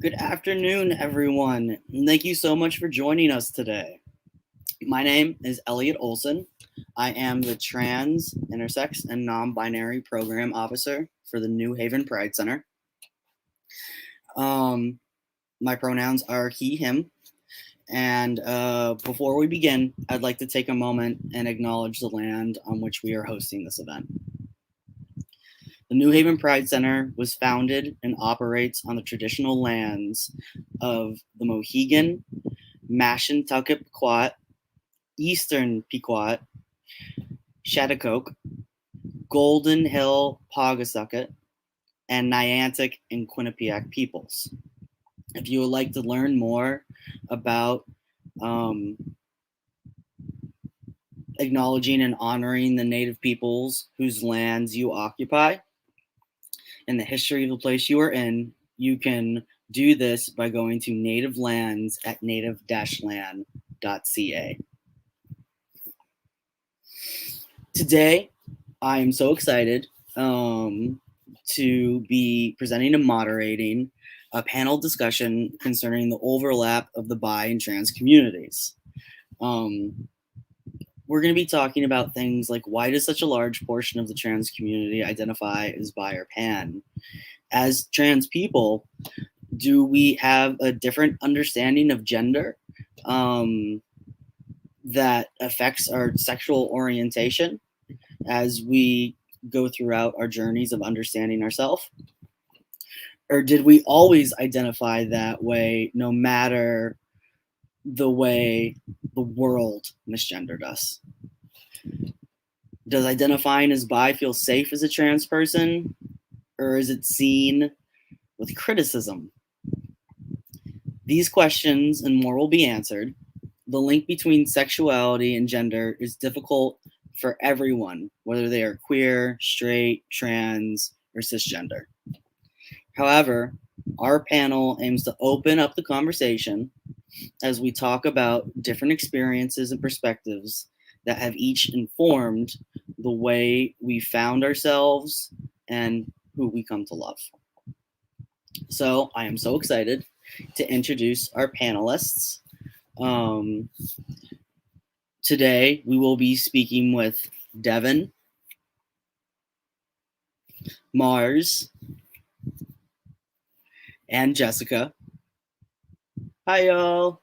Good afternoon, everyone. Thank you so much for joining us today. My name is Elliot Olson. I am the Trans, Intersex, and Non-Binary Program Officer for the New Haven Pride Center. My pronouns are he, him. And before we begin, I'd like to take a moment and acknowledge the land on which we are hosting this event. The New Haven Pride Center was founded and operates on the traditional lands of the Mohegan, Mashantucket Pequot, Eastern Pequot, Shattuck, Golden Hill Pawcatucket, and Niantic and Quinnipiac peoples. If you would like to learn more about acknowledging and honoring the Native peoples whose lands you occupy and the history of the place you are in, you can do this by going to Native Lands at native-land.ca. Today, I am so excited to be presenting and moderating a panel discussion concerning the overlap of the bi and trans communities. We're going to be talking about things like, why does such a large portion of the trans community identify as bi or pan? As trans people, do we have a different understanding of gender that affects our sexual orientation as we go throughout our journeys of understanding ourselves? Or did we always identify that way, no matter the way the world misgendered us? Does identifying as bi feel safe as a trans person, or is it seen with criticism? These questions and more will be answered. The link between sexuality and gender is difficult for everyone, whether they are queer, straight, trans, or cisgender. However, our panel aims to open up the conversation as we talk about different experiences and perspectives that have each informed the way we found ourselves and who we come to love. So I am so excited to introduce our panelists. Today we will be speaking with Devin, Mars, and Jessica. Hi, y'all.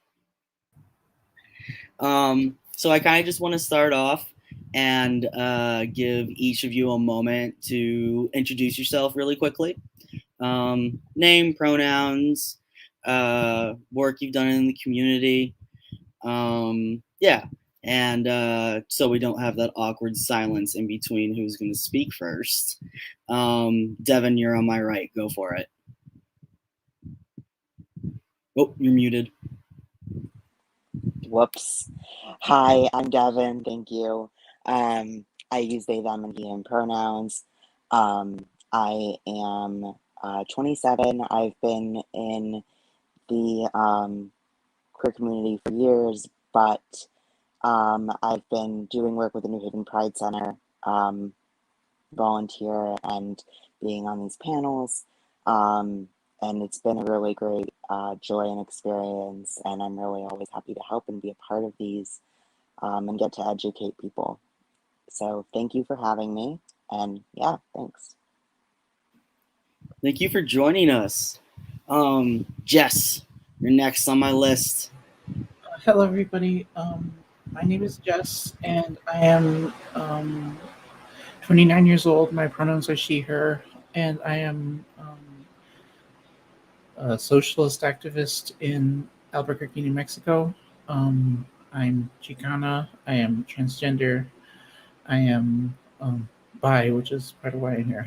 So I kind of just want to start off and give each of you a moment to introduce yourself really quickly. Name, pronouns, work you've done in the community. Yeah. And so we don't have that awkward silence in between who's going to speak first. Devin, you're on my right. Go for it. Oh, you're muted. Whoops. Hi, I'm Devin. Thank you. I use they, them, and he, him pronouns. I am 27. I've been in the queer community for years, but I've been doing work with the New Haven Pride Center, volunteer and being on these panels. And it's been a really great joy and experience, and I'm really always happy to help and be a part of these and get to educate people. So thank you for having me, and yeah, thanks. Thank you for joining us. Jess, you're next on my list. Hello, everybody. My name is Jess, and I am 29 years old. My pronouns are she, her, and I am a socialist activist in Albuquerque, New Mexico. I'm Chicana. I am transgender. I am bi, which is part of why I'm here.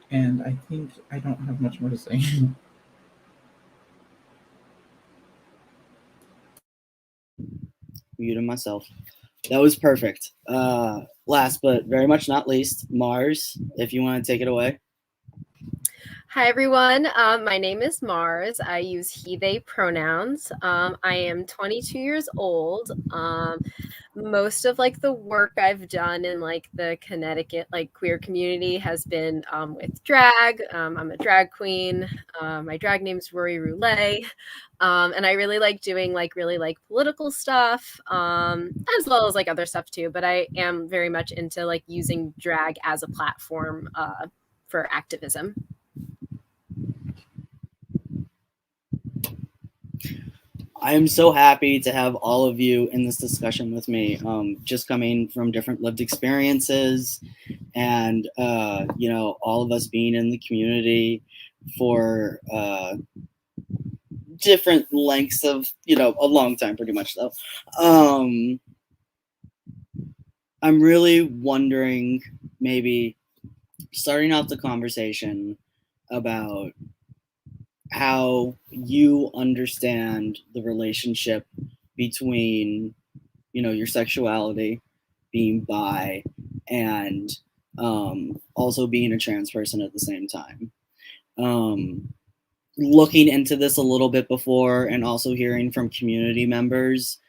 And I think I don't have much more to say. Muted myself. That was perfect. Last but very much not least, Mars, if you want to take it away. Hi, everyone. My name is Mars. I use he, they pronouns. I am 22 years old. Most of like the work I've done in like the Connecticut like queer community has been with drag. I'm a drag queen. My drag name's Rory Roulet. And I really like doing like really like political stuff, as well as like other stuff too. But I am very much into like using drag as a platform for activism. I am so happy to have all of you in this discussion with me, just coming from different lived experiences and, all of us being in the community for different lengths of, a long time, pretty much though. I'm really wondering, maybe starting off the conversation about how you understand the relationship between, your sexuality, being bi, and also being a trans person at the same time. Looking into this a little bit before and also hearing from community members,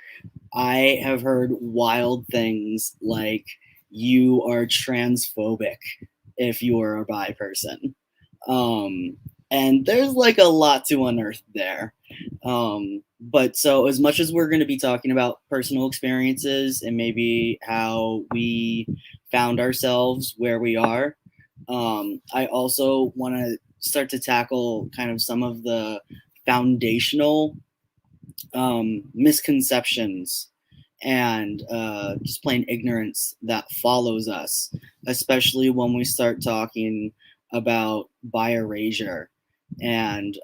I have heard wild things like you are transphobic if you are a bi person. And there's like a lot to unearth there. But so, as much as we're going to be talking about personal experiences and maybe how we found ourselves where we are, I also want to start to tackle kind of some of the foundational misconceptions and just plain ignorance that follows us, especially when we start talking about bi-erasure and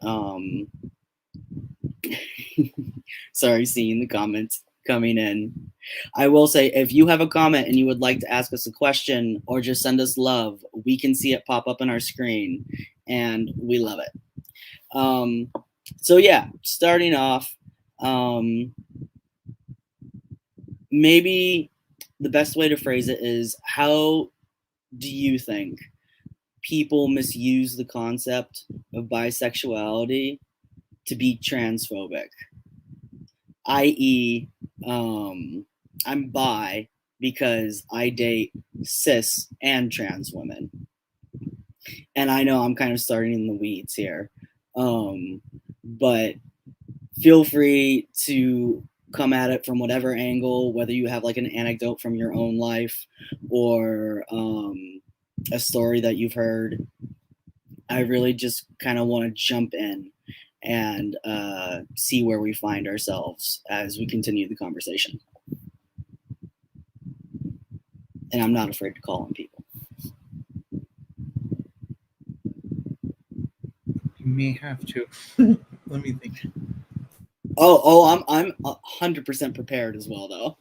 sorry, seeing the comments coming in. I will say, if you have a comment and you would like to ask us a question or just send us love, we can see it pop up on our screen, and we love it. So yeah, starting off, maybe the best way to phrase it is, how do you think people misuse the concept of bisexuality to be transphobic? I.e., I'm bi because I date cis and trans women. And I know I'm kind of starting in the weeds here, but feel free to come at it from whatever angle, whether you have like an anecdote from your own life or a story that you've heard. I really just kind of want to jump in and see where we find ourselves as we continue the conversation. And I'm not afraid to call on people. You may have to. Let me think. I'm 100% prepared as well, though.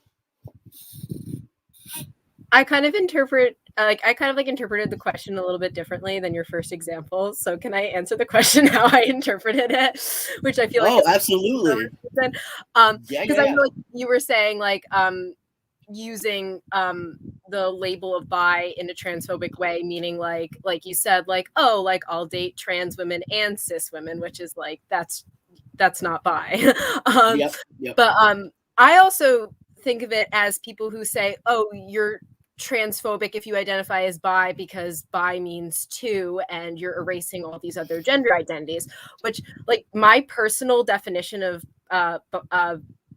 I kind of interpreted the question a little bit differently than your first example. So can I answer the question how I interpreted it, which I feel like absolutely. Because I know like you were saying like using the label of bi in a transphobic way, meaning like you said, like, oh, like I'll date trans women and cis women, which is like that's not bi. Yep. But I also think of it as people who say, oh, you're transphobic if you identify as bi because bi means two and you're erasing all these other gender identities, which like my personal definition of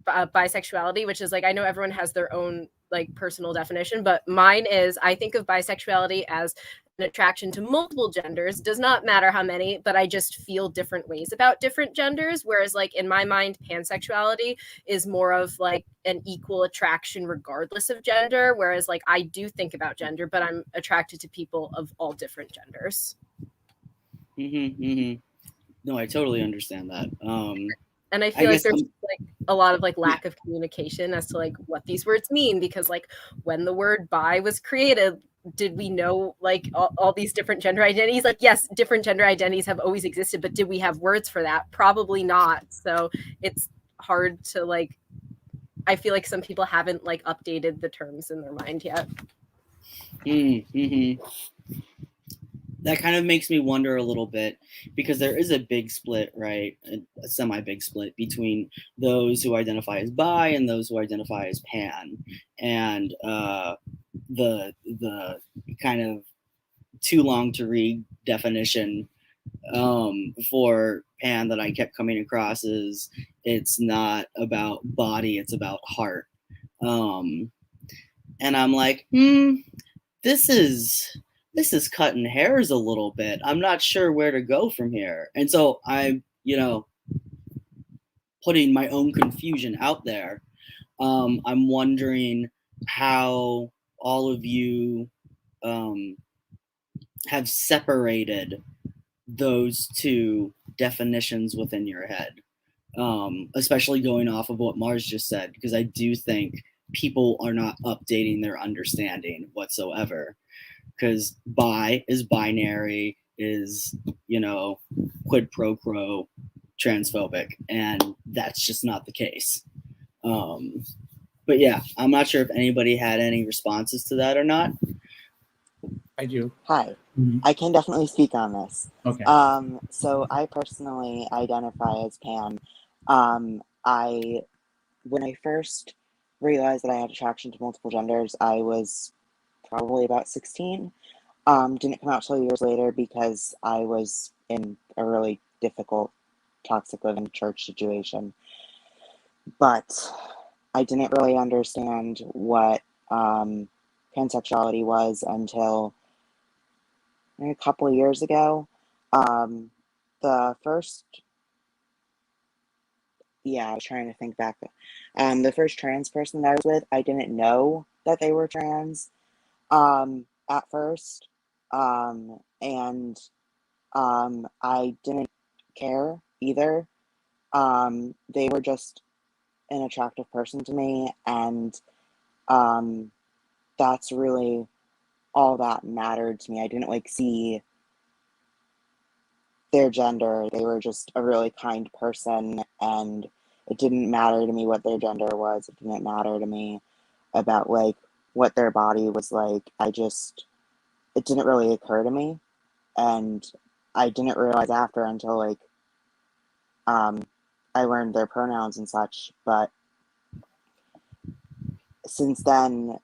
bisexuality, which is like, I know everyone has their own like personal definition, but mine is, I think of bisexuality as an attraction to multiple genders. Does not matter how many, but I just feel different ways about different genders. Whereas like in my mind, pansexuality is more of like an equal attraction regardless of gender. Whereas like I do think about gender, but I'm attracted to people of all different genders. No, I totally understand that. And I feel like there's like a lot of like lack of communication as to like what these words mean, because like when the word bi was created, did we know like all these different gender identities? Like, yes, different gender identities have always existed, but did we have words for that? Probably not. So it's hard to like, I feel like some people haven't like updated the terms in their mind yet. that kind of makes me wonder a little bit, because there is a big split, right? A semi big split between those who identify as bi and those who identify as pan. And the kind of too long to read definition for pan that I kept coming across is it's not about body, it's about heart. And I'm like, this is cutting hairs a little bit. I'm not sure where to go from here. And so I'm, putting my own confusion out there. I'm wondering how all of you have separated those two definitions within your head, especially going off of what Mars just said, because I do think people are not updating their understanding whatsoever. Because bi is binary, is, quid pro quo transphobic, and that's just not the case. But yeah, I'm not sure if anybody had any responses to that or not. I do. Hi. I can definitely speak on this. Okay. So I personally identify as pan. When I first realized that I had attraction to multiple genders, I was probably about 16. Didn't come out till years later because I was in a really difficult, toxic living church situation. But I didn't really understand what pansexuality was until a couple of years ago. I was trying to think back. The first trans person that I was with, I didn't know that they were trans at first. And I didn't care either. They were just an attractive person to me, and that's really all that mattered to me. I didn't see their gender. They were just a really kind person, and it didn't matter to me what their gender was. It didn't matter to me about what their body was like. It didn't really occur to me, and I didn't realize after until I learned their pronouns and such. But since then,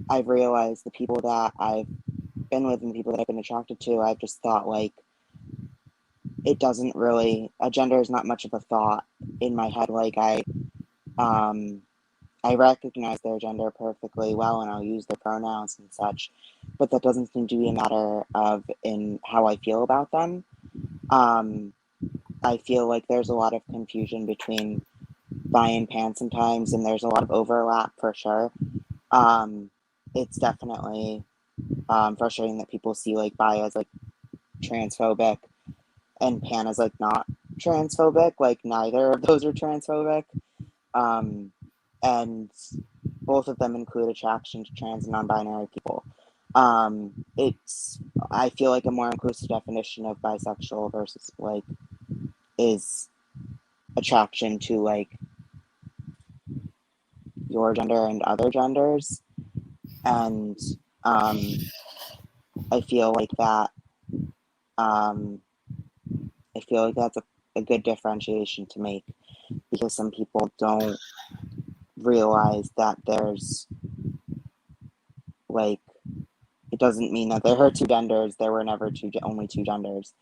I've realized the people that I've been with and the people that I've been attracted to, I've just thought it doesn't really, a gender is not much of a thought in my head. I recognize their gender perfectly well, and I'll use their pronouns and such, but that doesn't seem to be a matter of in how I feel about them. I feel like there's a lot of confusion between bi and pan sometimes, and there's a lot of overlap for sure. It's definitely frustrating that people see bi as transphobic and pan as not transphobic. Neither of those are transphobic. And both of them include attraction to trans and non-binary people. I feel like a more inclusive definition of bisexual versus is attraction to your gender and other genders. And I feel like that that's a good differentiation to make, because some people don't realize that there's it doesn't mean that there are two genders. There were never only two genders.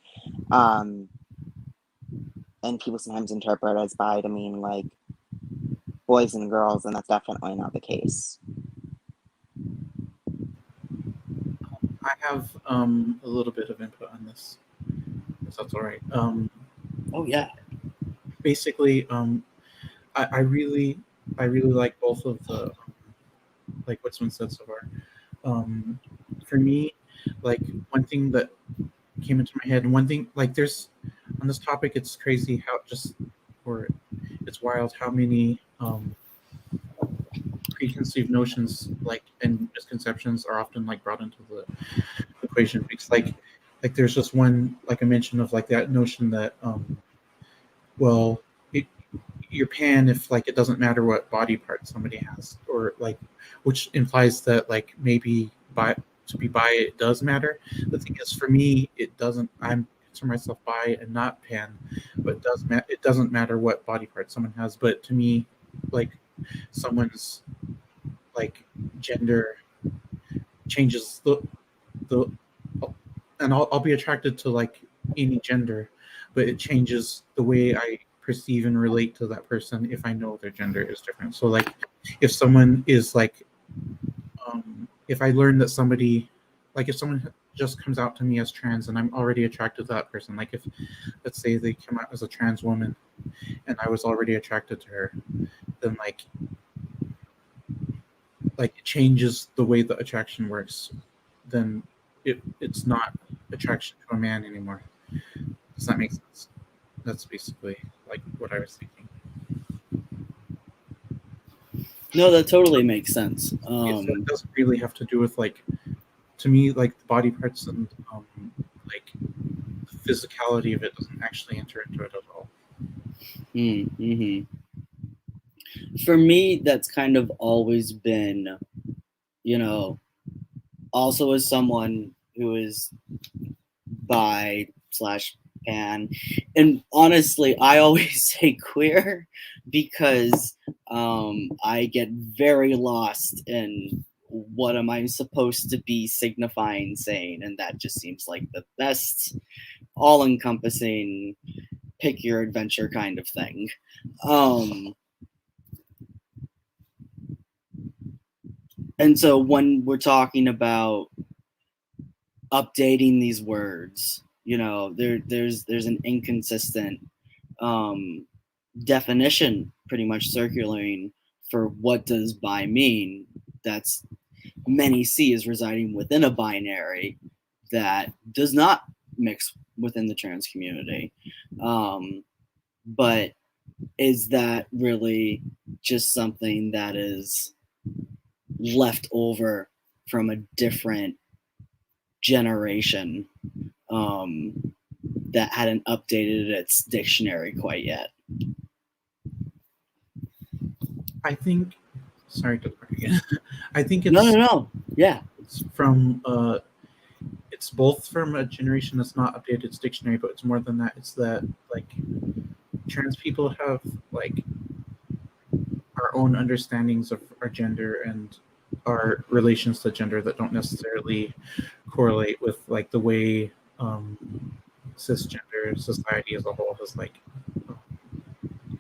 And people sometimes interpret as bi to mean boys and girls, and that's definitely not the case. I have a little bit of input on this, if that's all right. Oh yeah. Basically, I really like both of the what's been said so far. For me, one thing that came into my head, and one thing there's on this topic, it's crazy how it's wild how many preconceived notions and misconceptions are often brought into the equation, because there's just one I mentioned of that notion that you're pan if it doesn't matter what body part somebody has, or which implies that maybe to be bi, it does matter. The thing is, for me, it doesn't. I'm consider myself bi and not pan, but it doesn't matter what body part someone has. But to me, like someone's like gender changes the and I'll be attracted to like any gender, but it changes the way I perceive and relate to that person if I know their gender is different. So like if someone is like if I learn that somebody like if someone just comes out to me as trans and I'm already attracted to that person, like if let's say they come out as a trans woman and I was already attracted to her, then like it changes the way the attraction works. Then it's not attraction to a man anymore. Does that make sense? That's basically like what I was thinking. No, that totally makes sense. So it doesn't really have to do with like, to me, like the body parts and like the physicality of it doesn't actually enter into it at all. Mm-hmm. For me, that's kind of always been, you know, also as someone who is bi slash pan, and honestly, I always say queer because I get very lost in what am I supposed to be signifying saying, and that just seems like the best all-encompassing pick your adventure kind of thing. And so when we're talking about updating these words, you know, there's an inconsistent definition pretty much circulating for what does bi mean. That's many see as residing within a binary that does not mix within the trans community. But is that really just something that is left over from a different generation that hadn't updated its dictionary quite yet? I think, sorry to again. I think it's no. Yeah. It's from it's both from a generation that's not updated its dictionary, but it's more than that. It's that like trans people have like our own understandings of our gender and our relations to gender that don't necessarily correlate with like the way cisgender society as a whole has like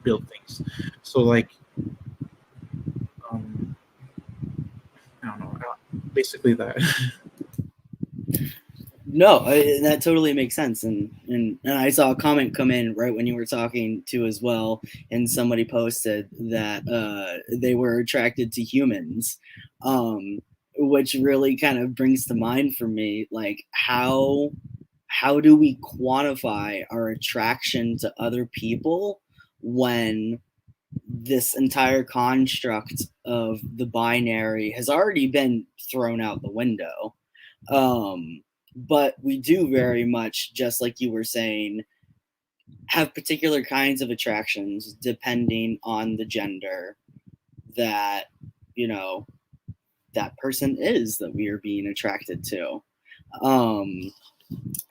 built things. So like I don't know, basically that. No, that totally makes sense, and I saw a comment come in right when you were talking too as well, and somebody posted that they were attracted to humans, which really kind of brings to mind for me like how do we quantify our attraction to other people when this entire construct of the binary has already been thrown out the window. But we do very much, just like you were saying, have particular kinds of attractions depending on the gender that, you know, that person is that we are being attracted to. And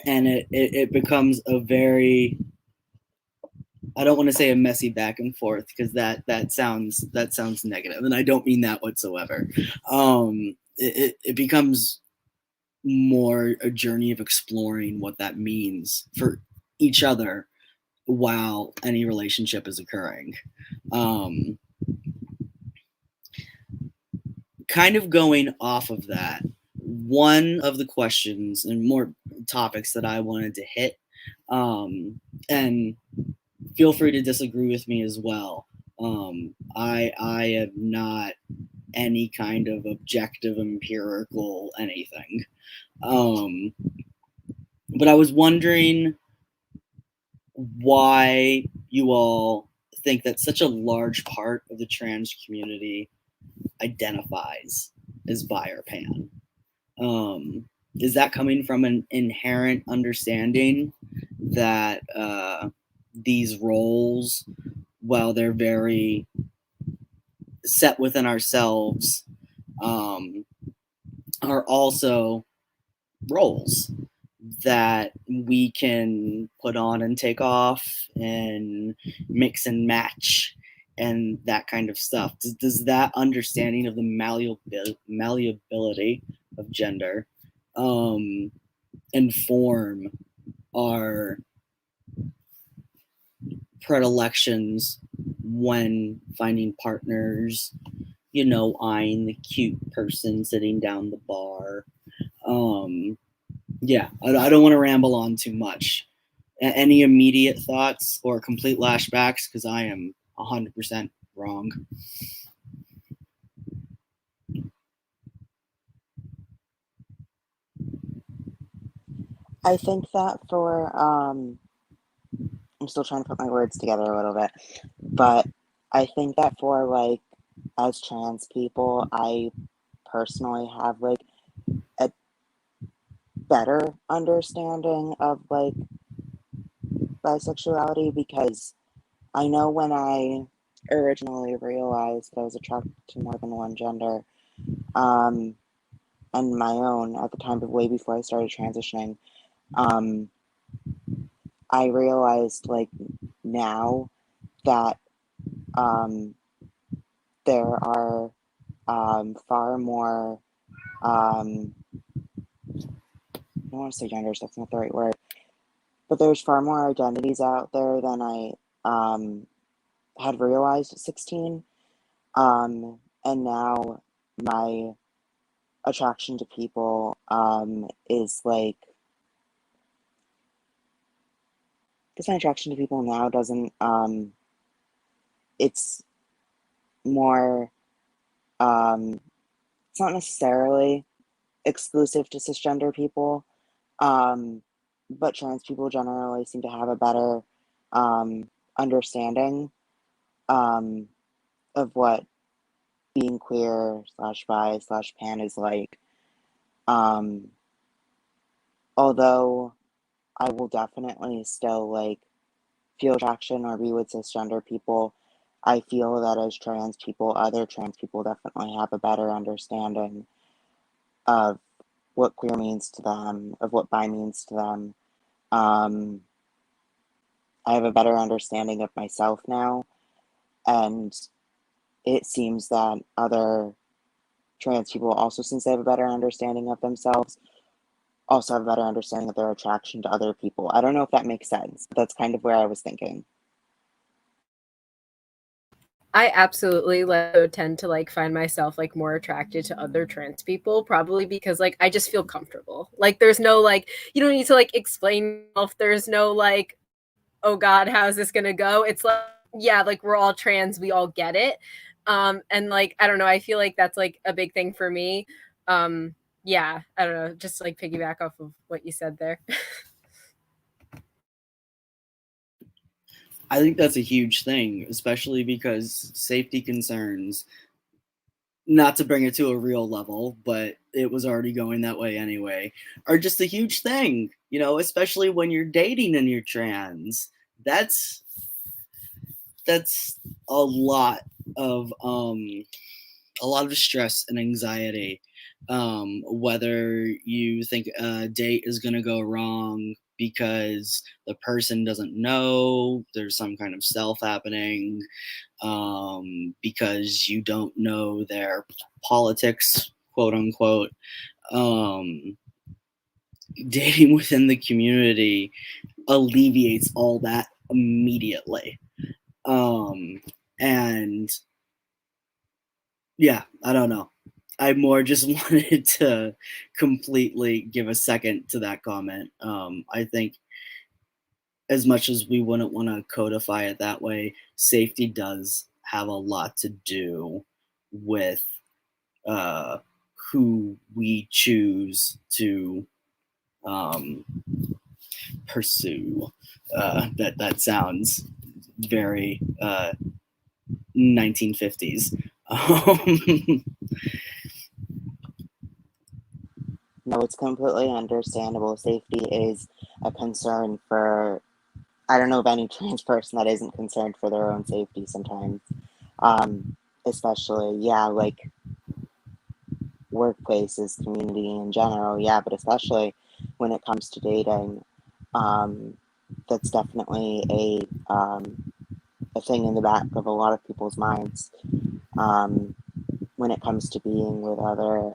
it becomes a very, I don't want to say a messy back and forth because that sounds negative, and I don't mean that whatsoever. It becomes more a journey of exploring what that means for each other while any relationship is occurring. Kind of going off of that, one of the questions and more topics that I wanted to hit, and feel free to disagree with me as well. I am not any kind of objective, empirical anything. But I was wondering why you all think that such a large part of the trans community identifies as bi or pan. Is that coming from an inherent understanding that these roles, while they're very set within ourselves, are also roles that we can put on and take off and mix and match and that kind of stuff. Does that understanding of the malleability of gender inform our predilections when finding partners, eyeing the cute person sitting down the bar? Yeah, I don't want to ramble on too much. Any immediate thoughts or complete lashbacks? Because I am 100% wrong. I think that for I'm still trying to put my words together a little bit, but I think that for like as trans people, I personally have like a better understanding of like bisexuality, because I know when I originally realized that I was attracted to more than one gender, and my own at the time, but way before I started transitioning, I realized like now that there are far more, I don't want to say genders, that's not the right word, but there's far more identities out there than I had realized at 16. And now my attraction to people is like, because my attraction to people now doesn't, it's more, it's not necessarily exclusive to cisgender people, but trans people generally seem to have a better understanding of what being queer slash bi slash pan is like. Although I will definitely still like feel attraction or be with cisgender people, I feel that as trans people, other trans people definitely have a better understanding of what queer means to them, of what bi means to them. I have a better understanding of myself now, and it seems that other trans people also, since they have a better understanding of themselves, also have a better understanding of their attraction to other people. I don't know if that makes sense, but that's kind of where I was thinking. I absolutely like tend to like find myself like more attracted to other trans people, probably because like I just feel comfortable. Like there's no like you don't need to like explain yourself. There's no like, oh God, how's this gonna go? It's like, yeah, like we're all trans, we all get it. And like I don't know, I feel like that's like a big thing for me. Yeah, I don't know, just like piggyback off of what you said there. I think that's a huge thing, especially because safety concerns, not to bring it to a real level, but it was already going that way anyway, are just a huge thing, especially when you're dating and you're trans. That's a lot of stress and anxiety, whether you think a date is going to go wrong because the person doesn't know there's some kind of stealth happening, because you don't know their politics, quote unquote. Dating within the community alleviates all that immediately. And yeah, I don't know. I more just wanted to completely give a second to that comment. I think as much as we wouldn't want to codify it that way, safety does have a lot to do with who we choose to pursue. That sounds very 1950s. No, it's completely understandable. Safety is a concern for, I don't know of any trans person that isn't concerned for their own safety sometimes. Especially, yeah, like workplaces, community in general, yeah, but especially when it comes to dating, that's definitely a thing in the back of a lot of people's minds. When it comes to being with other,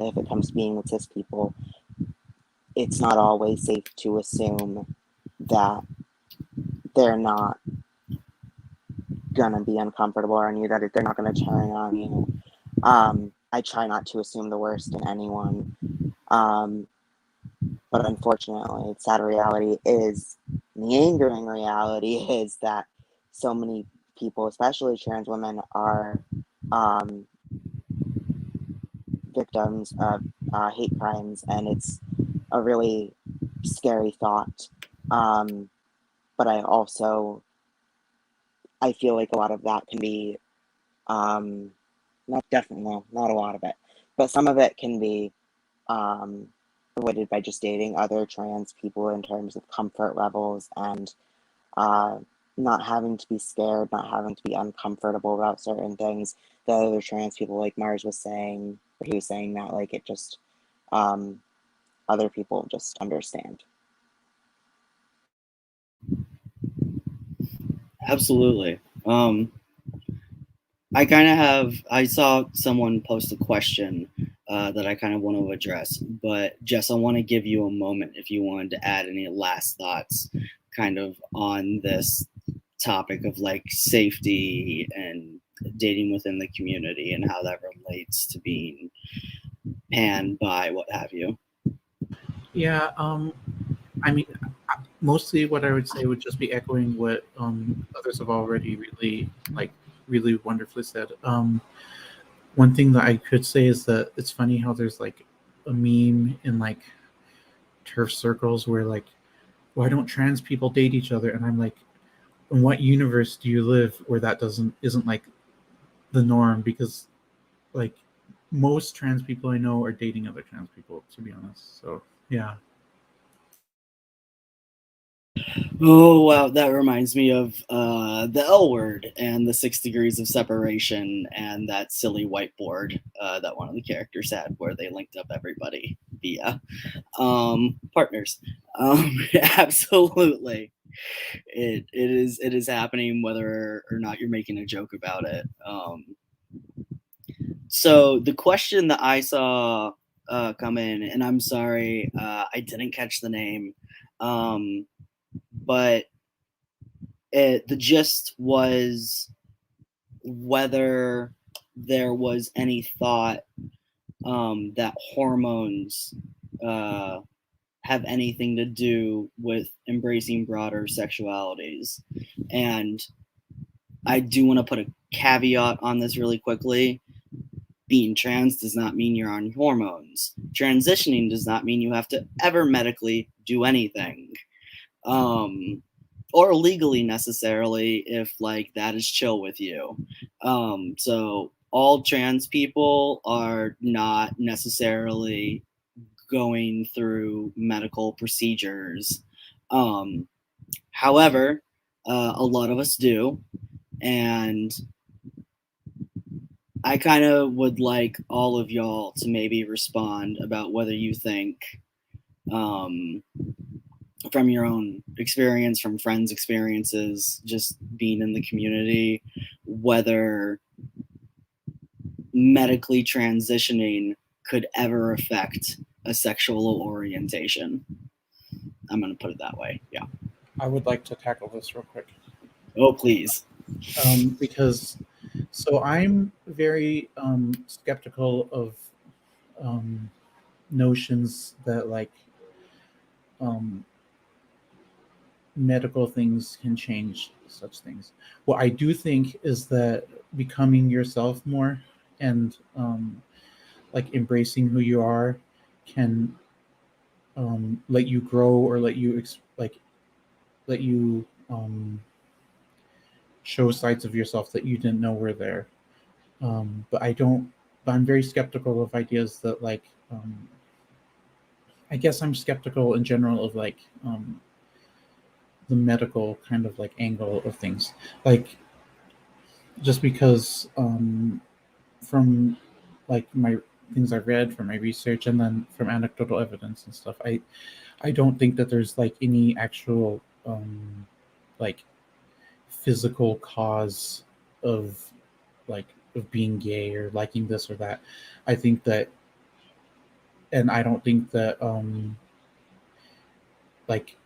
if it comes to being with cis people, it's not always safe to assume that they're not gonna be uncomfortable on you, that they're not gonna turn on you. I try not to assume the worst in anyone, but unfortunately, the sad reality is, the angering reality is that so many people, especially trans women, are victims of hate crimes, and it's a really scary thought. But I feel like a lot of that can be, not definitely, not a lot of it, but some of it can be avoided by just dating other trans people in terms of comfort levels and not having to be scared, not having to be uncomfortable about certain things that other trans people, like Mars was saying, or he was saying that, like, it just, other people just understand. Absolutely. I saw someone post a question that I kind of want to address, but Jess, I want to give you a moment if you wanted to add any last thoughts kind of on this topic of like safety and dating within the community and how that relates to being pan, bi, what have you. Yeah, I mean, mostly what I would say would just be echoing what others have already really wonderfully said. One thing that I could say is that it's funny how there's like a meme in like turf circles where like, why don't trans people date each other? And I'm like, in what universe do you live where that isn't like the norm? Because like most trans people I know are dating other trans people, to be honest. So yeah. Oh wow, that reminds me of the L word and the 6 degrees of separation and that silly whiteboard that one of the characters had where they linked up everybody via partners. Absolutely, it is happening whether or not you're making a joke about it. So the question that I saw come in, and I'm sorry, I didn't catch the name, but the gist was whether there was any thought that hormones have anything to do with embracing broader sexualities. And I do want to put a caveat on this really quickly. Being trans does not mean you're on hormones. Transitioning does not mean you have to ever medically do anything. Or legally necessarily if like that is chill with you. So all trans people are not necessarily going through medical procedures. However, a lot of us do, and I kind of would like all of y'all to maybe respond about whether you think, from your own experience, from friends' experiences, just being in the community, whether medically transitioning could ever affect a sexual orientation. I'm going to put it that way. Yeah. I would like to tackle this real quick. Oh, please. Because so I'm very skeptical of notions that like medical things can change such things. What I do think is that becoming yourself more and like embracing who you are can let you grow or let you show sides of yourself that you didn't know were there. But I'm very skeptical of ideas that like I guess I'm skeptical in general of like the medical kind of like angle of things, like just because from like my things I've read from my research and then from anecdotal evidence and stuff, I don't think that there's like any actual like physical cause of like of being gay or liking this or that. I think that, and I don't think that like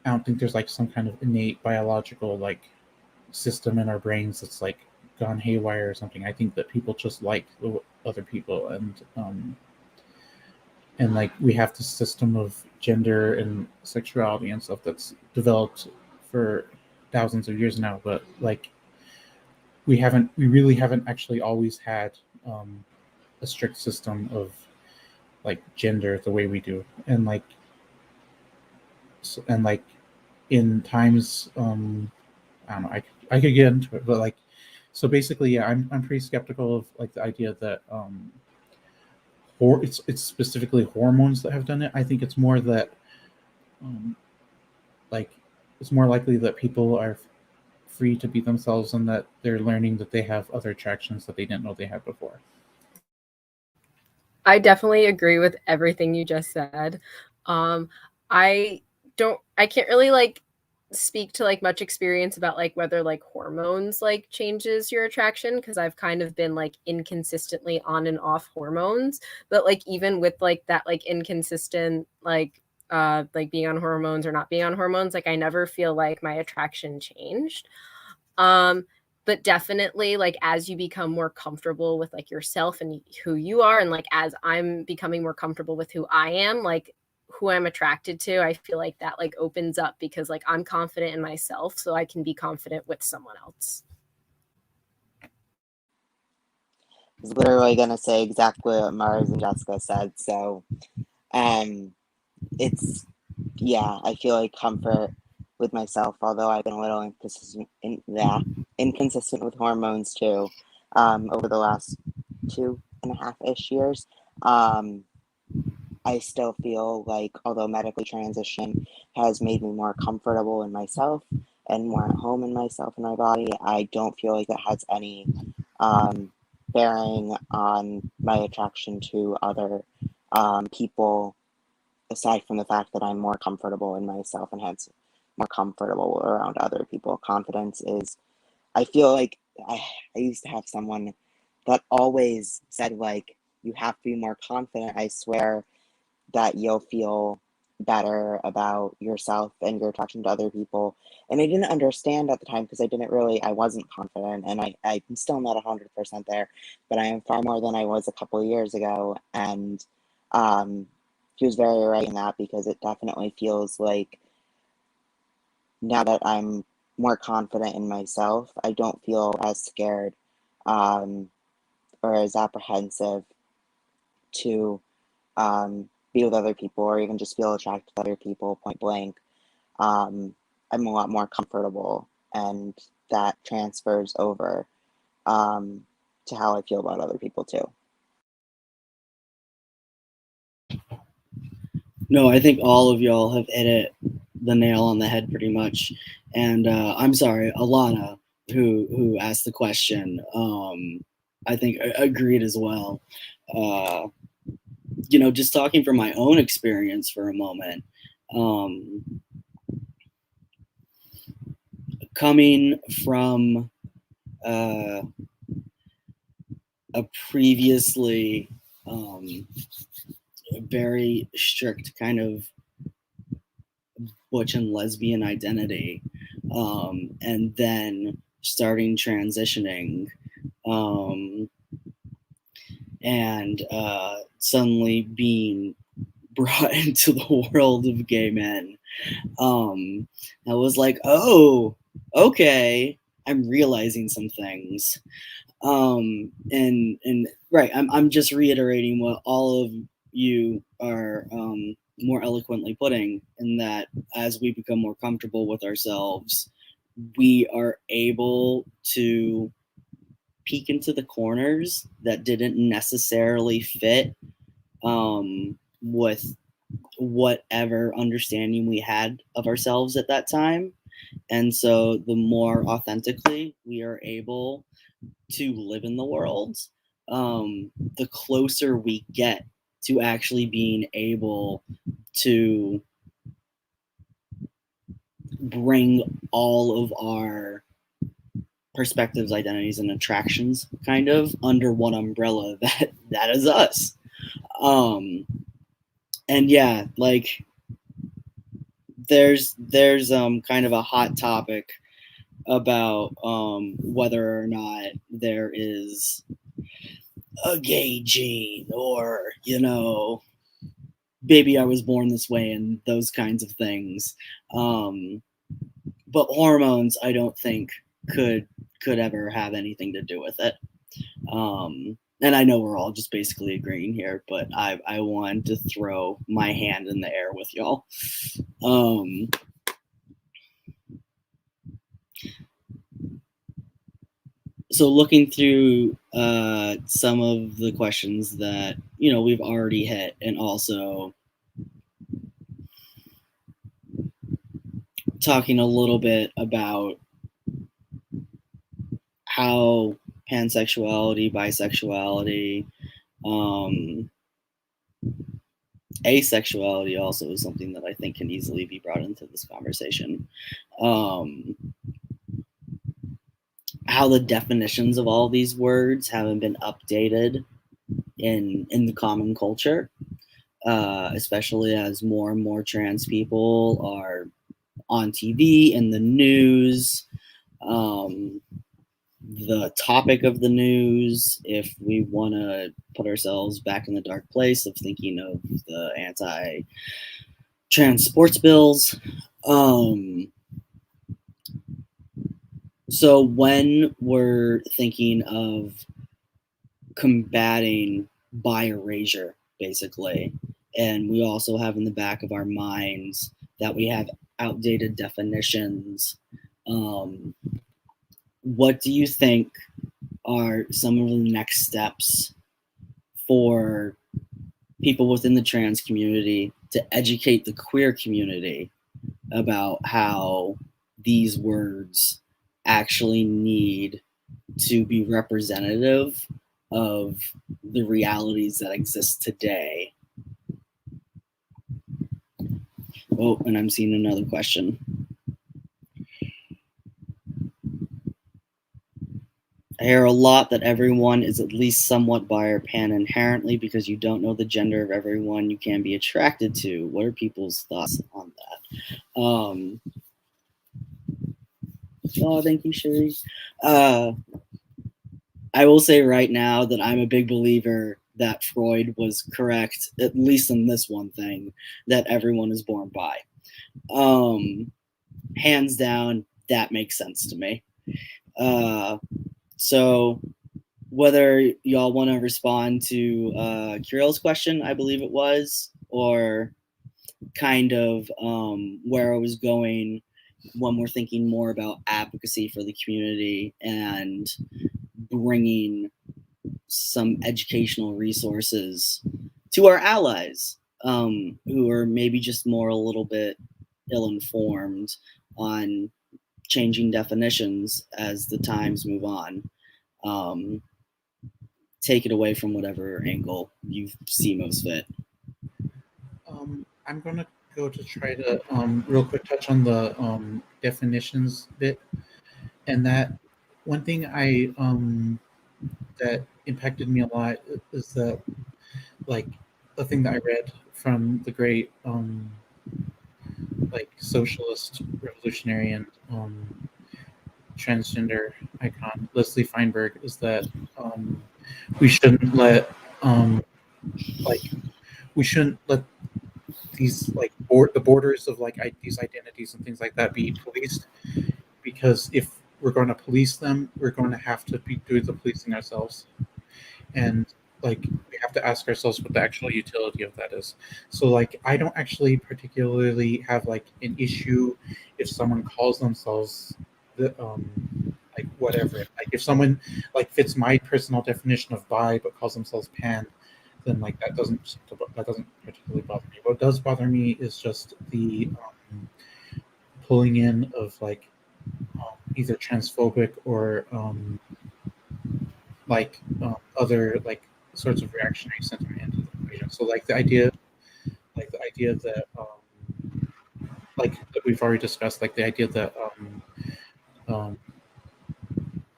I don't think there's like some kind of innate biological like system in our brains that's like gone haywire or something. I think that people just like other people, and like we have this system of gender and sexuality and stuff that's developed for thousands of years now, but like we really haven't actually always had a strict system of like gender the way we do, and like and like in times I don't know, I could get into it, but like so basically yeah, I'm pretty skeptical of like the idea that or it's specifically hormones that have done it. I think it's more that um, like it's more likely that people are free to be themselves and that they're learning that they have other attractions that they didn't know they had before. I definitely agree with everything you just said. I can't really like speak to like much experience about like whether like hormones like changes your attraction, because I've kind of been like inconsistently on and off hormones. But like even with like that like inconsistent like being on hormones or not being on hormones, like I never feel like my attraction changed. Um, but definitely like as you become more comfortable with like yourself and who you are, and like as I'm becoming more comfortable with who I am, like who I'm attracted to, I feel like that like opens up because like I'm confident in myself, so I can be confident with someone else. I was literally gonna say exactly what Mars and Jessica said. So, it's yeah, I feel like comfort with myself, although I've been a little inconsistent with hormones too, over the last 2.5-ish years. I still feel like, although medically transition has made me more comfortable in myself and more at home in myself and my body, I don't feel like it has any bearing on my attraction to other people, aside from the fact that I'm more comfortable in myself and hence more comfortable around other people. Confidence is, I feel like I used to have someone that always said, like, you have to be more confident. I swear that you'll feel better about yourself and your attraction to other people. And I didn't understand at the time because I wasn't confident, and I'm still not 100% there, but I am far more than I was a couple of years ago. And he was very right in that, because it definitely feels like now that I'm more confident in myself, I don't feel as scared or as apprehensive to be with other people or even just feel attracted to other people point blank. I'm a lot more comfortable, and that transfers over to how I feel about other people too. No, I think all of y'all have hit the nail on the head pretty much. And I'm sorry, Alana, who asked the question, I think agreed as well. Just talking from my own experience for a moment, coming from a previously very strict kind of butch and lesbian identity, and then starting transitioning, and suddenly being brought into the world of gay men. I was like, oh, okay, I'm realizing some things. And right, I'm just reiterating what all of you are more eloquently putting, in that as we become more comfortable with ourselves, we are able to peek into the corners that didn't necessarily fit with whatever understanding we had of ourselves at that time. And so the more authentically we are able to live in the world, the closer we get to actually being able to bring all of our perspectives, identities, and attractions kind of under one umbrella that is us. And yeah, like there's kind of a hot topic about whether or not there is a gay gene, or baby I was born this way, and those kinds of things. But hormones I don't think could ever have anything to do with it. And I know we're all just basically agreeing here, but I wanted to throw my hand in the air with y'all. So looking through some of the questions that we've already hit, and also talking a little bit about how pansexuality, bisexuality, asexuality also is something that I think can easily be brought into this conversation. How the definitions of all these words haven't been updated in the common culture, especially as more and more trans people are on TV, in the news, the topic of the news, if we want to put ourselves back in the dark place of thinking of the anti-trans sports bills. So when we're thinking of combating bi-erasure, basically, and we also have in the back of our minds that we have outdated definitions, what do you think are some of the next steps for people within the trans community to educate the queer community about how these words actually need to be representative of the realities that exist today? Oh, and I'm seeing another question. I hear a lot that everyone is at least somewhat bi or pan inherently because you don't know the gender of everyone you can be attracted to. What are people's thoughts on that? Oh, thank you, Sherry. I will say right now that I'm a big believer that Freud was correct, at least in this one thing, that everyone is born bi. Hands down, that makes sense to me. So whether y'all want to respond to Kirill's question, I believe it was, or kind of where I was going when we're thinking more about advocacy for the community and bringing some educational resources to our allies who are maybe just more a little bit ill-informed on changing definitions as the times move on. Take it away from whatever angle you see most fit. I'm going to go to try to real quick touch on the definitions bit. And that one thing that impacted me a lot is that, like, the thing that I read from the great like socialist revolutionary and transgender icon Leslie Feinberg is that we shouldn't let we shouldn't let these the borders of these identities and things like that be policed, because if we're going to police them, we're going to have to be doing the policing ourselves, and we have to ask ourselves what the actual utility of that is. So I don't actually particularly have an issue if someone calls themselves the whatever. If someone fits my personal definition of bi but calls themselves pan, then that doesn't particularly bother me. What does bother me is just the pulling in of either transphobic or like other like sorts of reactionary sentiment into the equation. So like the idea that like that we've already discussed, like the idea that um,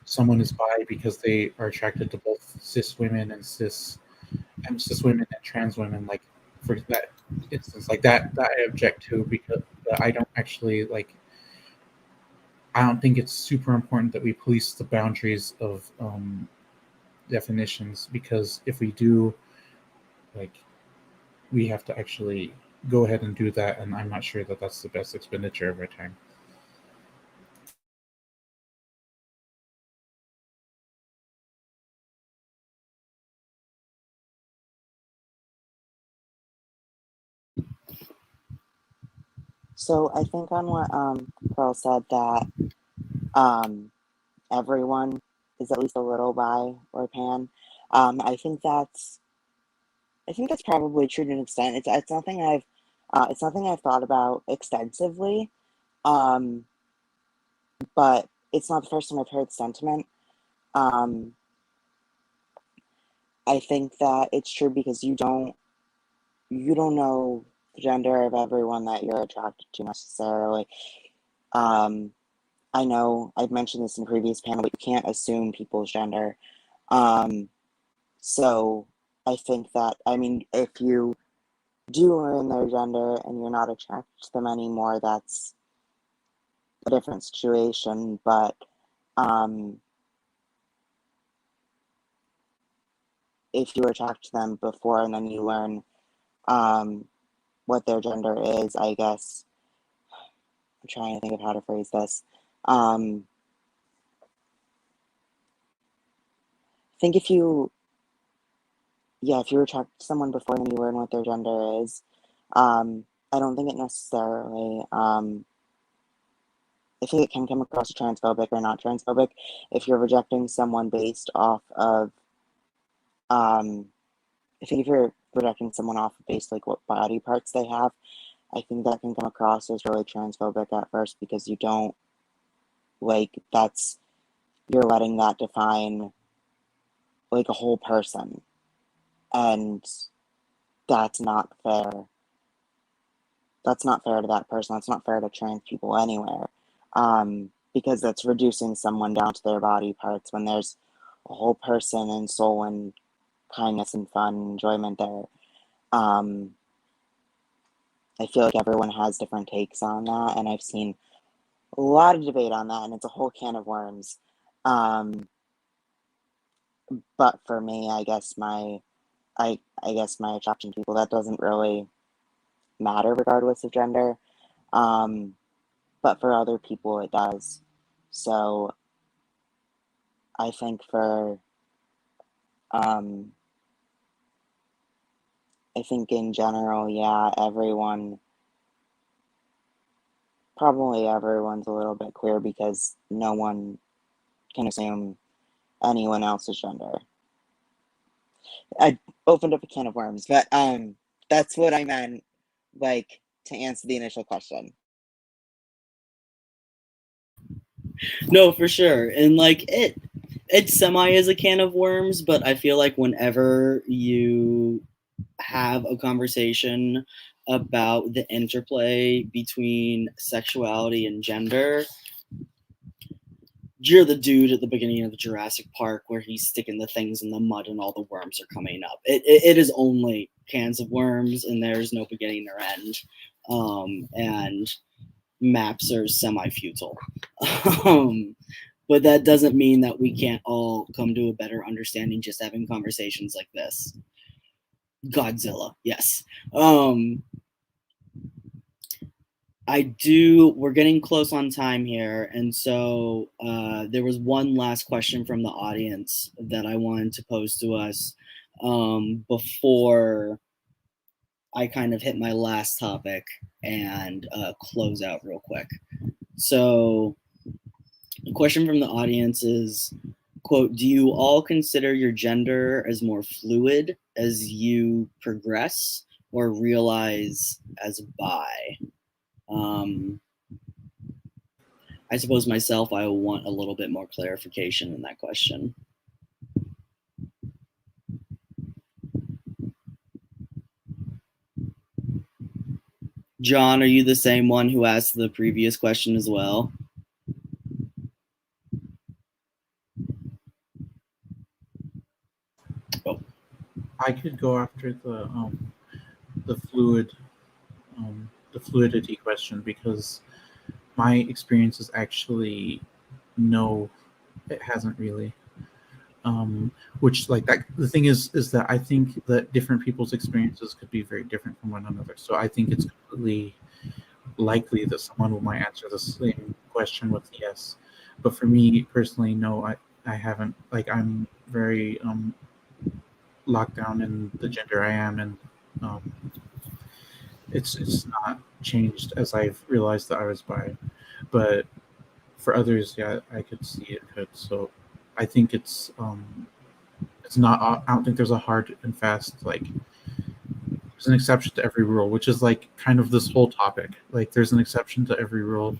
someone is bi because they are attracted to both cis women and cis women and trans women. Like for that instance, like that I object to, because I don't actually like. I don't think it's super important that we police the boundaries of definitions, because if we do, like, we have to actually go ahead and do that, and I'm not sure that that's the best expenditure of our time. So I think on what Pearl said, that um, everyone is at least a little bi or pan. I think that's probably true to an extent. It's nothing I've thought about extensively, um, but it's not the first time I've heard sentiment. Um, I think that it's true because you don't know the gender of everyone that you're attracted to necessarily. Um, I know I've mentioned this in previous panel, but you can't assume people's gender. Um, so I think that, I mean, if you do learn their gender and you're not attracted to them anymore, that's a different situation. But if you were attracted to them before and then you learn what their gender is, I guess I'm trying to think of how to phrase this. I think if you were attracted to someone before and then you learn what their gender is, I don't think it necessarily, I think it can come across as transphobic or not transphobic if you're rejecting someone based off of, I think if you're rejecting someone off of based like what body parts they have, I think that can come across as really transphobic at first, because you don't like you're letting that define like a whole person, and that's not fair. That's not fair to that person. That's not fair to trans people anywhere, because that's reducing someone down to their body parts when there's a whole person and soul and kindness and fun and enjoyment there. I feel like everyone has different takes on that, and I've seen a lot of debate on that, and it's a whole can of worms. But for me, I guess my attraction to people, that doesn't really matter regardless of gender. But for other people, it does. So I think I think in general, yeah, probably everyone's a little bit queer because no one can assume anyone else's gender. I opened up a can of worms, but that's what I meant, like, to answer the initial question. No, for sure. And like it semi is a can of worms, but I feel like whenever you have a conversation about the interplay between sexuality and gender, you're the dude at the beginning of Jurassic Park where he's sticking the things in the mud and all the worms are coming up. It is only cans of worms and there's no beginning or end. And maps are semi-futile. But that doesn't mean that we can't all come to a better understanding just having conversations like this. Godzilla, yes. We're getting close on time here, and so there was one last question from the audience that I wanted to pose to us before I kind of hit my last topic and close out real quick. So the question from the audience is, quote, do you all consider your gender as more fluid as you progress or realize as bi? I suppose myself, I want a little bit more clarification in that question. John, are you the same one who asked the previous question as well? Oh. I could go after the fluid the fluidity question, because my experience is actually no, it hasn't really. Which, like, that the thing is that I think that different people's experiences could be very different from one another. So I think it's completely likely that someone might answer the same question with yes. But for me personally, no, I haven't. Like, I'm very locked down in the gender I am, and it's not changed as I've realized that I was bi. But for others, yeah, I could see it could. So I think it's not. I don't think there's a hard and fast, like, there's an exception to every rule, which is like kind of this whole topic. Like, there's an exception to every rule.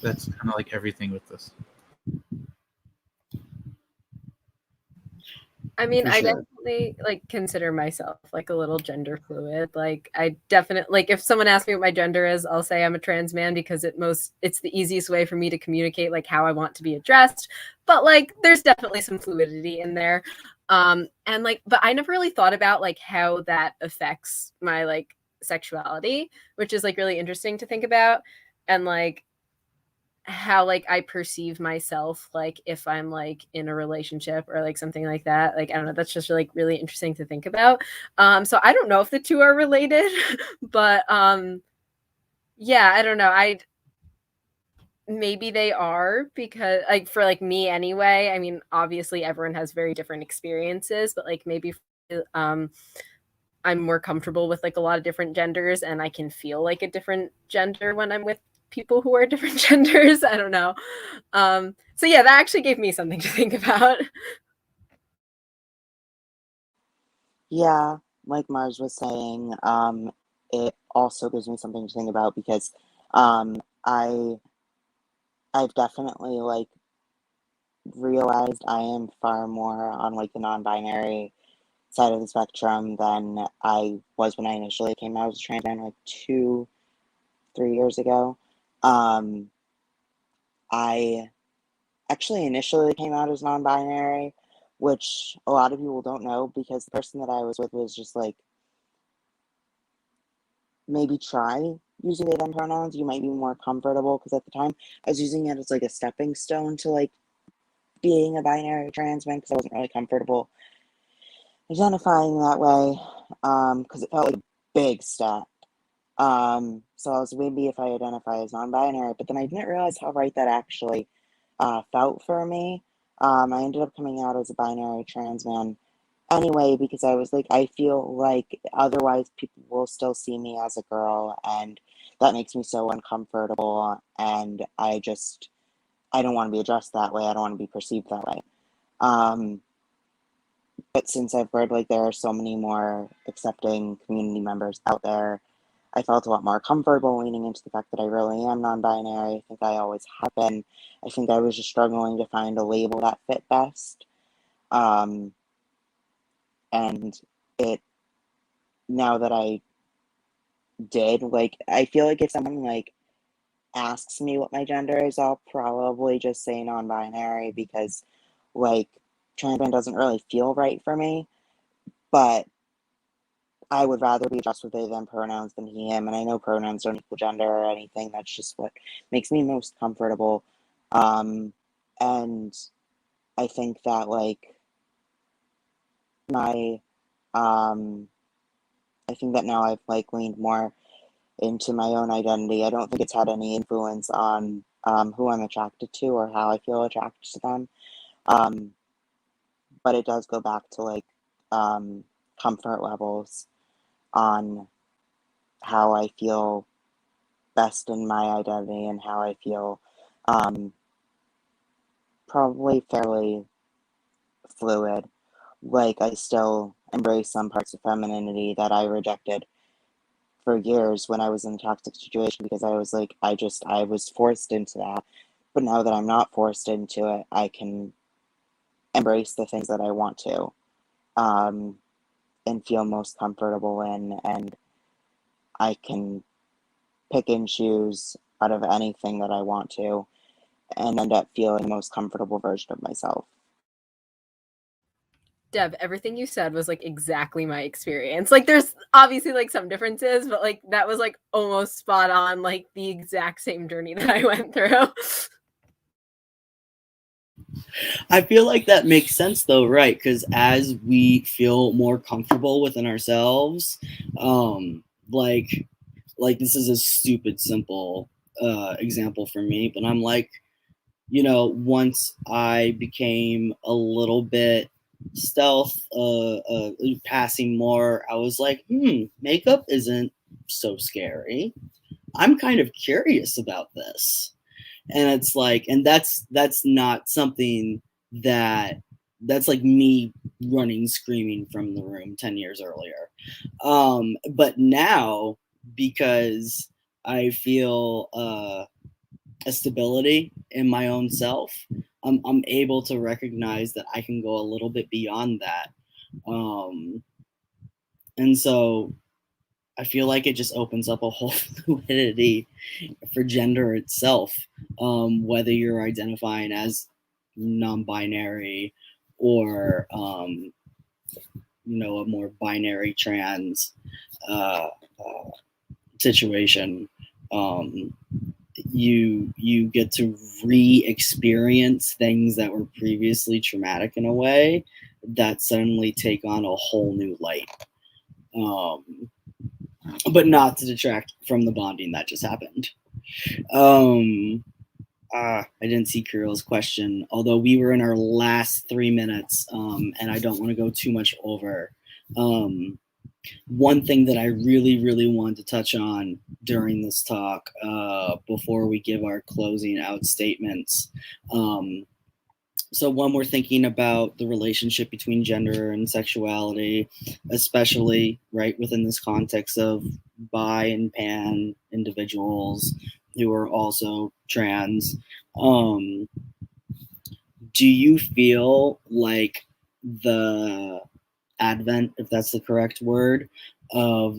That's kind of like everything with this. I mean, For I sure. definitely like consider myself like a little gender fluid. Like, I definitely, like, if someone asks me what my gender is, I'll say I'm a trans man because it's the easiest way for me to communicate like how I want to be addressed. But like, there's definitely some fluidity in there. And like, but I never really thought about like how that affects my like sexuality, which is like really interesting to think about. And like how like I perceive myself, like if I'm like in a relationship or like something like that. Like, I don't know, that's just like really interesting to think about. So I don't know if the two are related, but yeah, I don't know. I maybe they are, because like for like me anyway, I mean, obviously everyone has very different experiences, but like maybe I'm more comfortable with like a lot of different genders, and I can feel like a different gender when I'm with people who are different genders. I don't know. So yeah, that actually gave me something to think about. Yeah, like Mars was saying, it also gives me something to think about because um, I I've definitely like realized I am far more on like the non-binary side of the spectrum than I was when I initially came out as a trans man like 3 years ago. Um, I actually initially came out as non-binary, which a lot of people don't know because the person that I was with was just like, maybe try using they them pronouns. You might be more comfortable because at the time I was using it as like a stepping stone to like being a binary trans man because I wasn't really comfortable identifying that way because it felt like a big step. So I was maybe if I identify as non-binary, but then I didn't realize how right that actually felt for me. I ended up coming out as a binary trans man anyway because I was like, I feel like otherwise people will still see me as a girl, and that makes me so uncomfortable. And I don't want to be addressed that way. I don't want to be perceived that way. But since I've heard like there are so many more accepting community members out there, I felt a lot more comfortable leaning into the fact that I really am non-binary. I think I always have been. I think I was just struggling to find a label that fit best. Um, and it now that I did, like, I feel like if someone like asks me what my gender is, I'll probably just say non-binary because like trans man doesn't really feel right for me. But I would rather be addressed with they them pronouns than he him, and I know pronouns don't equal gender or anything. That's just what makes me most comfortable. And I think that like my I think that now I've like leaned more into my own identity. I don't think it's had any influence on who I'm attracted to or how I feel attracted to them. Um, but it does go back to like comfort levels on how I feel best in my identity and how I feel um, probably fairly fluid. Like, I still embrace some parts of femininity that I rejected for years when I was in a toxic situation because I was like, I was forced into that. But now that I'm not forced into it, I can embrace the things that I want to um, and feel most comfortable in. And I can pick and choose out of anything that I want to and end up feeling the most comfortable version of myself. Deb, everything you said was like exactly my experience. Like there's obviously like some differences, but like that was like almost spot on, like the exact same journey that I went through. I feel like that makes sense though, right? Because as we feel more comfortable within ourselves, like this is a stupid simple example for me, but I'm like, you know, once I became a little bit stealth, passing more, I was like, makeup isn't so scary. I'm kind of curious about this. And it's like, and that's not something that's like me running screaming from the room 10 years earlier. But now, because I feel a stability in my own self, I'm able to recognize that I can go a little bit beyond that. And so I feel like it just opens up a whole fluidity for gender itself, whether you're identifying as non-binary or you know, a more binary trans situation. You get to re-experience things that were previously traumatic in a way that suddenly take on a whole new light. But not to detract from the bonding that just happened. I didn't see Kirill's question, although we were in our last 3 minutes, and I don't want to go too much over. One thing that I really, really wanted to touch on during this talk, before we give our closing out statements. So when we're thinking about the relationship between gender and sexuality, especially right within this context of bi and pan individuals who are also trans, do you feel like the advent, if that's the correct word, of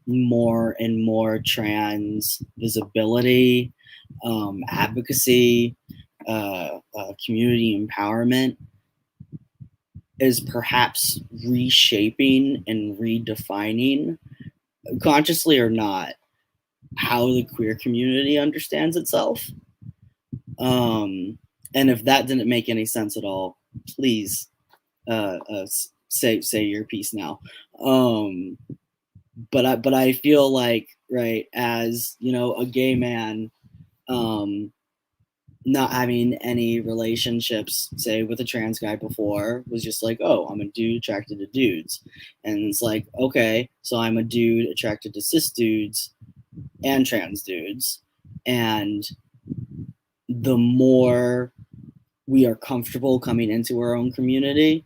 more and more trans visibility, advocacy, community empowerment is perhaps reshaping and redefining, consciously or not, how the queer community understands itself? And if that didn't make any sense at all, please say your piece now. But I feel like, right, as you know, a gay man, not having any relationships, say, with a trans guy before, was just like, oh, I'm a dude attracted to dudes. And it's like, okay, so I'm a dude attracted to cis dudes and trans dudes. And the more we are comfortable coming into our own community,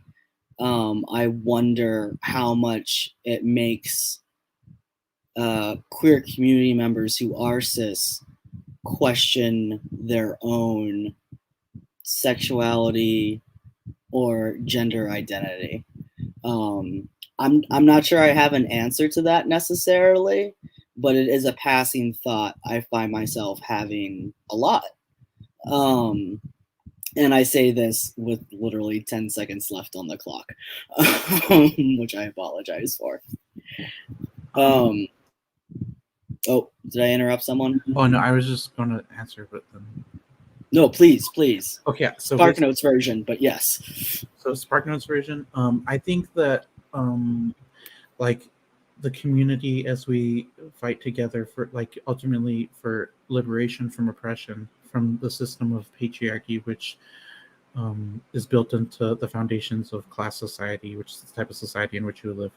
I wonder how much it makes queer community members who are cis question their own sexuality or gender identity. I'm not sure I have an answer to that necessarily, but it is a passing thought I find myself having a lot. And I say this with literally 10 seconds left on the clock, which I apologize for. Oh, did I interrupt someone? Oh no, I was just going to answer, but then. No, please. Okay, so SparkNotes version, but yes. So SparkNotes version. I think that like the community, as we fight together for, like, ultimately for liberation from oppression, from the system of patriarchy, which is built into the foundations of class society, which is the type of society in which we live.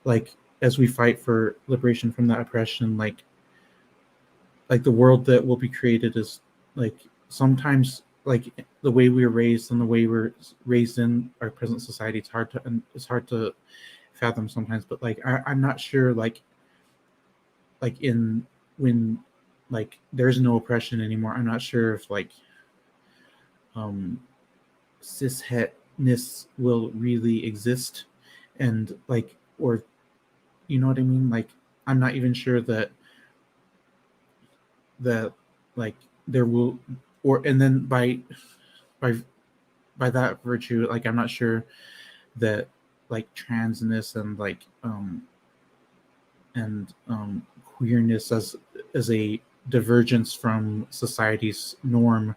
Like, as we fight for liberation from that oppression, like the world that will be created is, like, sometimes, like, the way we were raised and the way we're raised in our present society, it's hard to fathom sometimes. But like, I'm not sure, like in when, like, there's no oppression anymore, I'm not sure if, like, cishetness will really exist, and, like, or, you know what I mean? Like, I'm not even sure that that like there will, or and then by by that virtue, like I'm not sure that like transness and like queerness as a divergence from society's norm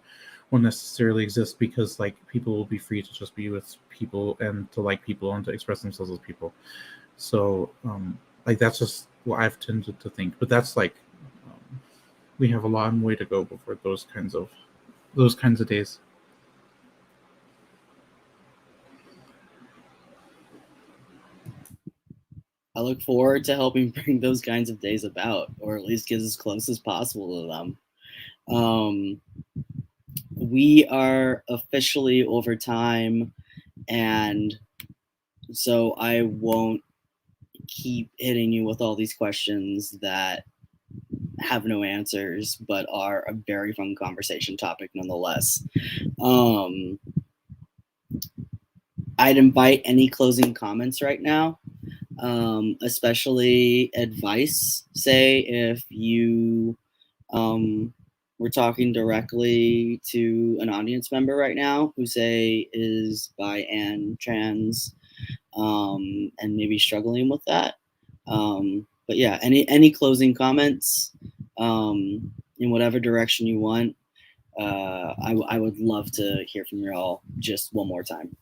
will necessarily exist, because like people will be free to just be with people and to like people and to express themselves as people. So like that's just what I've tended to think. But that's like we have a long way to go before those kinds of days. I look forward to helping bring those kinds of days about, or at least get as close as possible to them. We are officially over time, and so I won't keep hitting you with all these questions that have no answers, but are a very fun conversation topic nonetheless. I'd invite any closing comments right now, especially advice. Say if you we're talking directly to an audience member right now who say is bi and trans, and maybe struggling with that. But yeah, any closing comments, in whatever direction you want. I would love to hear from you all just one more time.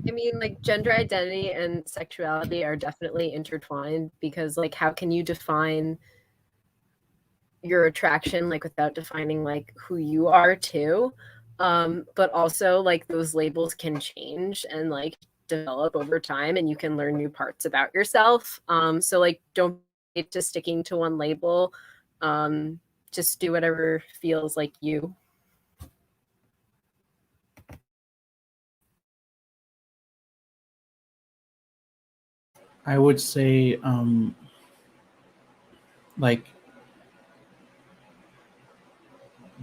I mean, like gender identity and sexuality are definitely intertwined, because like how can you define your attraction like without defining like who you are too? But also like those labels can change and like develop over time, and you can learn new parts about yourself. So like don't be just sticking to one label. Just do whatever feels like you. I would say like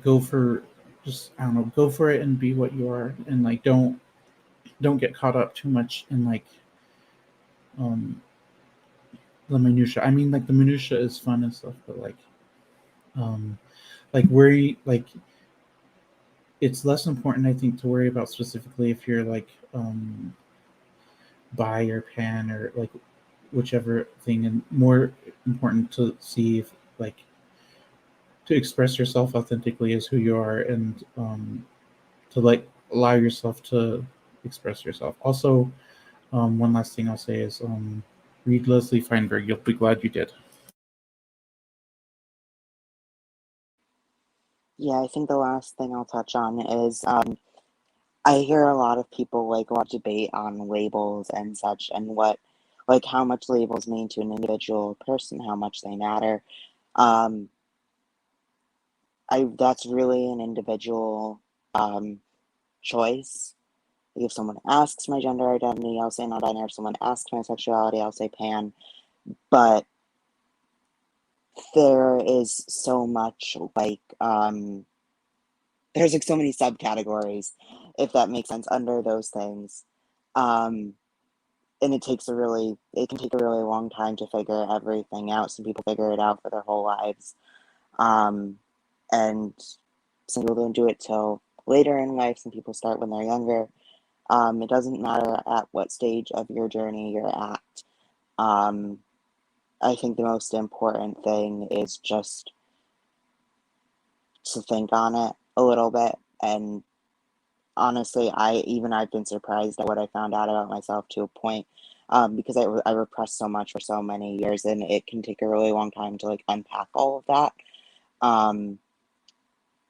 go for just I don't know, go for it and be what you are, and like don't get caught up too much in like um the minutia. I mean, like the minutia is fun and stuff, but um worry like it's less important, I think, to worry about specifically if you're like bi or pan or like whichever thing, and more important to see if like to express yourself authentically as who you are, and to like allow yourself to express yourself. Also, one last thing I'll say is read Leslie Feinberg. You'll be glad you did. Yeah, I think the last thing I'll touch on is I hear a lot of people like a lot of debate on labels and such, and what like how much labels mean to an individual person, how much they matter. Um, that's really an individual choice. Like if someone asks my gender identity, I'll say non-binary. If someone asks my sexuality, I'll say pan. But there is so much like there's like so many subcategories, if that makes sense, under those things. And it can take a really long time to figure everything out. Some people figure it out for their whole lives. And some people don't do it till later in life. Some people start when they're younger. It doesn't matter at what stage of your journey you're at. I think the most important thing is just to think on it a little bit. And honestly, I've been surprised at what I found out about myself to a point, because I repressed so much for so many years, and it can take a really long time to like unpack all of that.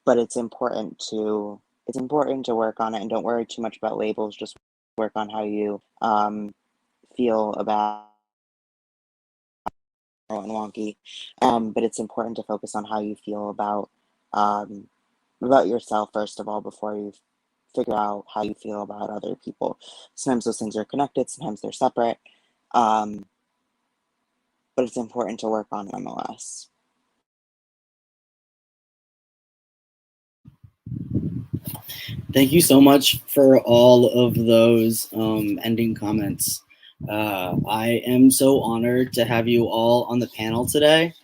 But it's important to work on it, and don't worry too much about labels. Just work on how you feel about and wonky. But it's important to focus on how you feel about yourself first of all before you figure out how you feel about other people. Sometimes those things are connected, sometimes they're separate. But it's important to work on nonetheless. Thank you so much for all of those ending comments. I am so honored to have you all on the panel today.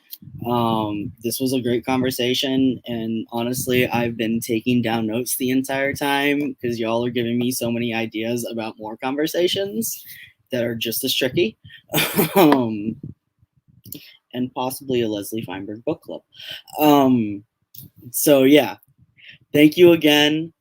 This was a great conversation, and honestly, I've been taking down notes the entire time because y'all are giving me so many ideas about more conversations that are just as tricky, and possibly a Leslie Feinberg book club. So yeah, thank you again.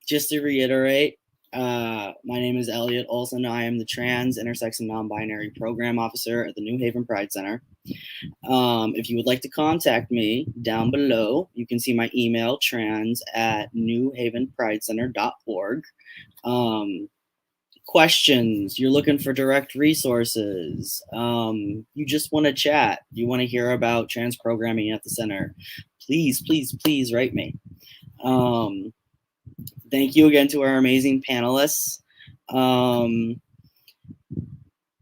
Just to reiterate, my name is Elliot Olson. I am the Trans, Intersex, and Non-Binary Program Officer at the New Haven Pride Center. If you would like to contact me, down below, you can see my email, trans@newhavenpridecenter.org. Questions, you're looking for direct resources, you just want to chat, you want to hear about trans programming at the center, please, please, please write me. Thank you again to our amazing panelists,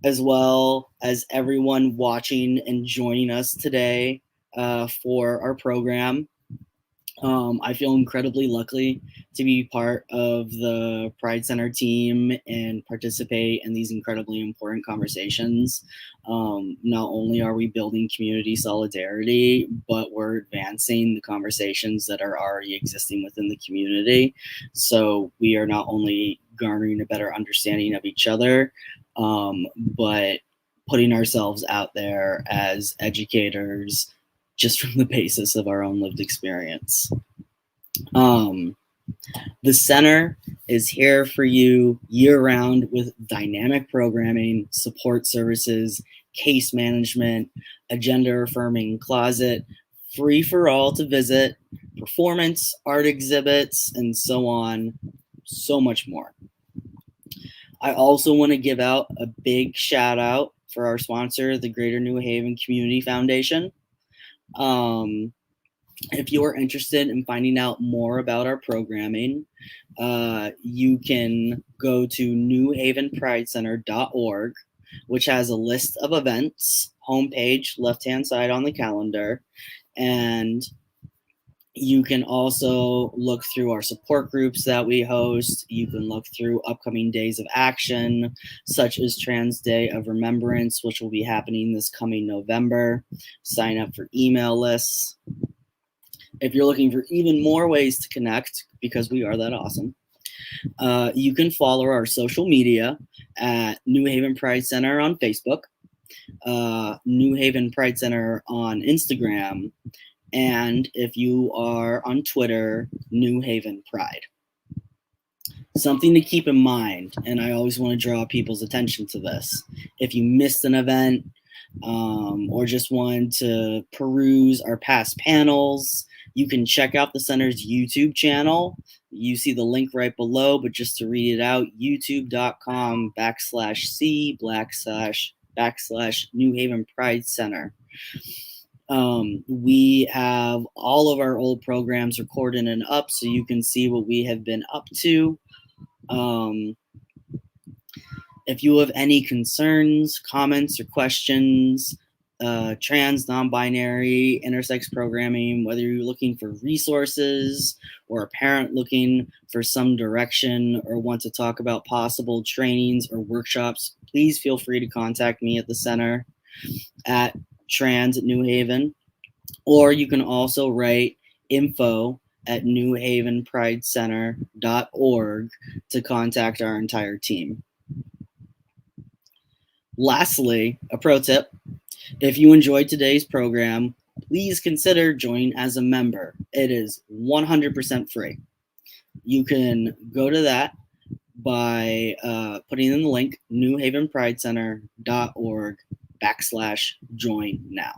as well as everyone watching and joining us today for our program. I feel incredibly lucky to be part of the Pride Center team and participate in these incredibly important conversations. Not only are we building community solidarity, but we're advancing the conversations that are already existing within the community. So we are not only garnering a better understanding of each other, but putting ourselves out there as educators just from the basis of our own lived experience. The center is here for you year-round with dynamic programming, support services, case management, a gender-affirming closet, free for all to visit, performance, art exhibits, and so on, so much more. I also want to give out a big shout out for our sponsor, the Greater New Haven Community Foundation. If you are interested in finding out more about our programming, you can go to newhavenpridecenter.org, which has a list of events, homepage, left-hand side on the calendar, and you can also look through our support groups that we host. You can look through upcoming days of action, such as Trans Day of Remembrance, which will be happening this coming November. Sign up for email lists. If you're looking for even more ways to connect, because we are that awesome, you can follow our social media at New Haven Pride Center on Facebook, New Haven Pride Center on Instagram, and if you are on Twitter, New Haven Pride. Something to keep in mind, and I always want to draw people's attention to this. If you missed an event or just want to peruse our past panels, you can check out the center's YouTube channel. You see the link right below, but just to read it out, youtube.com/C/New Haven Pride Center. We have all of our old programs recorded and up so you can see what we have been up to. If you have any concerns, comments, or questions, trans, non-binary, intersex programming, whether you're looking for resources or a parent looking for some direction or want to talk about possible trainings or workshops, please feel free to contact me at the center at Trans New Haven, or you can also write info@newhavenpridecenter.org to contact our entire team. Lastly, a pro tip: if you enjoyed today's program, please consider joining as a member. It is 100% free. You can go to that by putting in the link newhavenpridecenter.org/join now.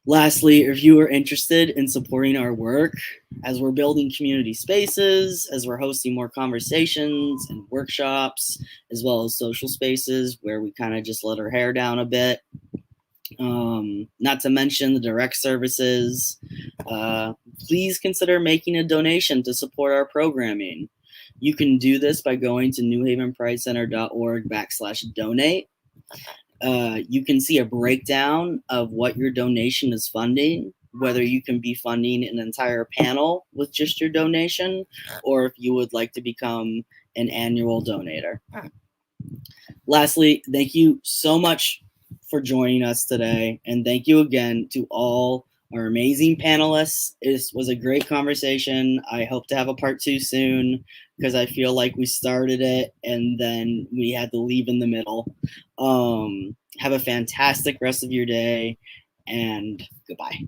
Lastly, if you are interested in supporting our work as we're building community spaces, as we're hosting more conversations and workshops, as well as social spaces where we kind of just let our hair down a bit, not to mention the direct services, please consider making a donation to support our programming. You can do this by going to newhavenpridecenter.org/donate. You can see a breakdown of what your donation is funding, whether you can be funding an entire panel with just your donation, or if you would like to become an annual donator. Lastly, thank you so much for joining us today, and thank you again to all our amazing panelists. It was a great conversation. I hope to have a part 2 soon, because I feel like we started it and then we had to leave in the middle. Have a fantastic rest of your day, and goodbye.